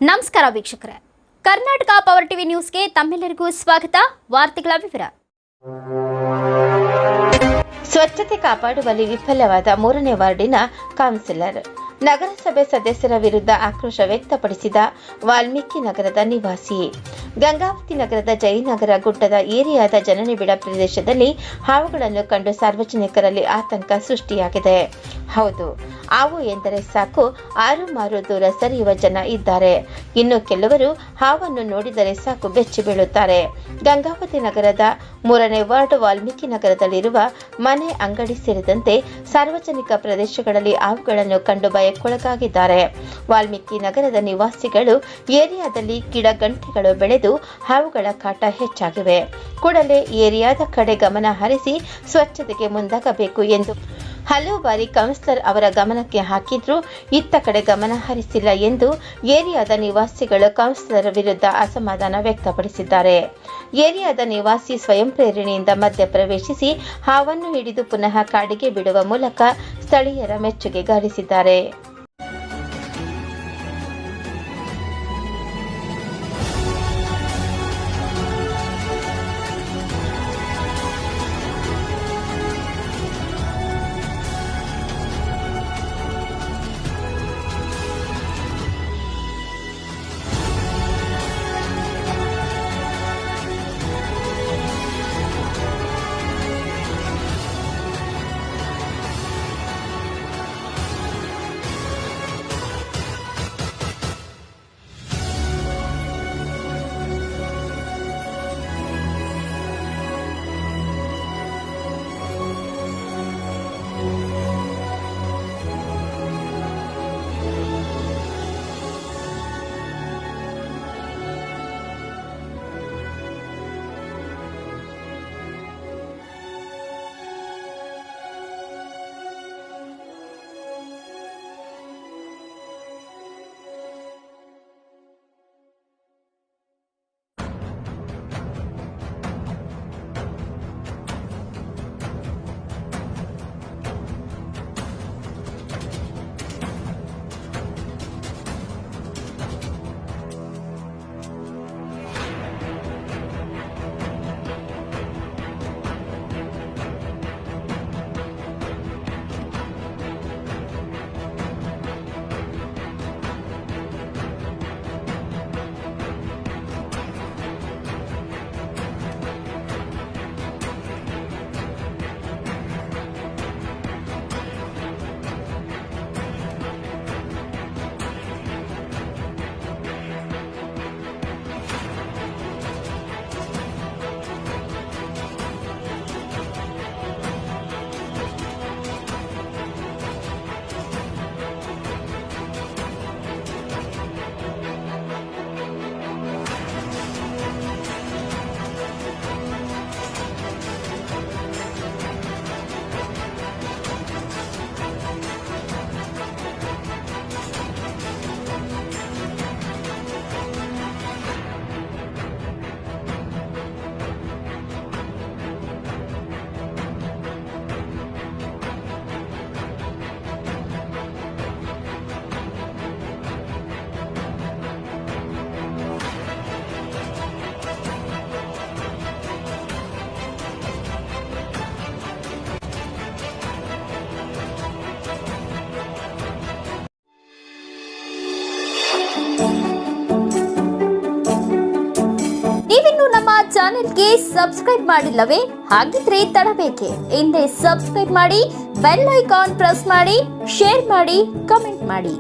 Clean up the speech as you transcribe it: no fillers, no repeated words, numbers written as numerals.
ನಮಸ್ಕಾರ ವೀಕ್ಷಕರೇ, Karnataka power TV ನ್ಯೂಸ್ಗೆ ತಮ್ಮೆಲ್ಲರಿಗೂ ಸ್ವಾಗತ. ವಾರ್ತೆಗಳ ವಿವರ. ಸ್ವಚ್ಛತೆ ಕಾಪಾಡುವಲ್ಲಿ ವಿಫಲವಾದ 3ನೇ ವಾರ್ಡಿನ ಕೌನ್ಸಿಲರ್. ನಗರಸಭೆ ಸದಸ್ಯರ ವಿರುದ್ಧ ಆಕ್ರೋಶ ವ್ಯಕ್ತಪಡಿಸಿದ ವಾಲ್ಮೀಕಿ ನಗರದ ನಿವಾಸಿ. ಗಂಗಾವತಿ ನಗರದ ಜಯನಗರ ಗುಡ್ಡದ ಏರಿಯಾದ ಜನನಿಬಿಡ ಪ್ರದೇಶದಲ್ಲಿ ಹಾವುಗಳನ್ನು ಕಂಡು ಸಾರ್ವಜನಿಕರಲ್ಲಿ ಆತಂಕ ಸೃಷ್ಟಿಯಾಗಿದೆ. ಹೌದು, ಹಾವು ಎಂದರೆ ಸಾಕು ಆರುಮಾರು ದೂರ ಸರಿಯುವ ಜನ ಇದ್ದಾರೆ. ಇನ್ನು ಕೆಲವರು ಹಾವನ್ನು ನೋಡಿದರೆ ಸಾಕು ಬೆಚ್ಚಿ ಬೀಳುತ್ತಾರೆ. ಗಂಗಾವತಿ ನಗರದ 3ನೇ ವಾರ್ಡ್ ವಾಲ್ಮೀಕಿ ನಗರದಲ್ಲಿರುವ ಮನೆ, ಅಂಗಡಿ ಸೇರಿದಂತೆ ಸಾರ್ವಜನಿಕ ಪ್ರದೇಶಗಳಲ್ಲಿ ಹಾವುಗಳನ್ನು ಕಂಡು ಭಯಕ್ಕೊಳಗಾಗಿದ್ದಾರೆ. ವಾಲ್ಮೀಕಿ ನಗರದ ನಿವಾಸಿಗಳು ಏರಿಯಾದಲ್ಲಿ ಗಿಡಗಂಟೆಗಳು ಬೆಳೆದು ಹಾವುಗಳ ಕಾಟ ಹೆಚ್ಚಾಗಿವೆ. ಕೂಡಲೇ ಏರಿಯಾದ ಕಡೆ ಗಮನ ಹರಿಸಿ ಸ್ವಚ್ಛತೆಗೆ ಮುಂದಾಗಬೇಕು ಎಂದು ಹಲವು ಬಾರಿ ಕೌನ್ಸಿಲರ್ ಅವರ ಗಮನಕ್ಕೆ ಹಾಕಿದ್ರೂ ಇತ್ತ ಕಡೆ ಗಮನ ಹರಿಸಿಲ್ಲ ಎಂದು ಏರಿಯಾದ ನಿವಾಸಿಗಳು ಕೌನ್ಸಿಲರ್ ವಿರುದ್ಧ ಅಸಮಾಧಾನ ವ್ಯಕ್ತಪಡಿಸಿದ್ದಾರೆ. ಏರಿಯಾದ ನಿವಾಸಿ ಸ್ವಯಂ ಪ್ರೇರಣೆಯಿಂದ ಮಧ್ಯ ಪ್ರವೇಶಿಸಿ ಹಾವನ್ನು ಹಿಡಿದು ಪುನಃ ಕಾಡಿಗೆ ಬಿಡುವ ಮೂಲಕ ಸ್ಥಳೀಯರ ಮೆಚ್ಚುಗೆ ಗಳಿಸಿದ್ದಾರೆ. ನೀವಿನ್ನು ನಮ್ಮ ಚಾನೆಲ್ಗೆ ಸಬ್ಸ್ಕ್ರೈಬ್ ಮಾಡಿಲ್ಲವೇ? ಹಾಗಿದ್ರೆ ತಡಬೇಕೆ? ಹಿಂದೆ ಸಬ್ಸ್ಕ್ರೈಬ್ ಮಾಡಿ, ಬೆಲ್ ಐಕಾನ್ ಪ್ರೆಸ್ ಮಾಡಿ, ಶೇರ್ ಮಾಡಿ, ಕಮೆಂಟ್ ಮಾಡಿ.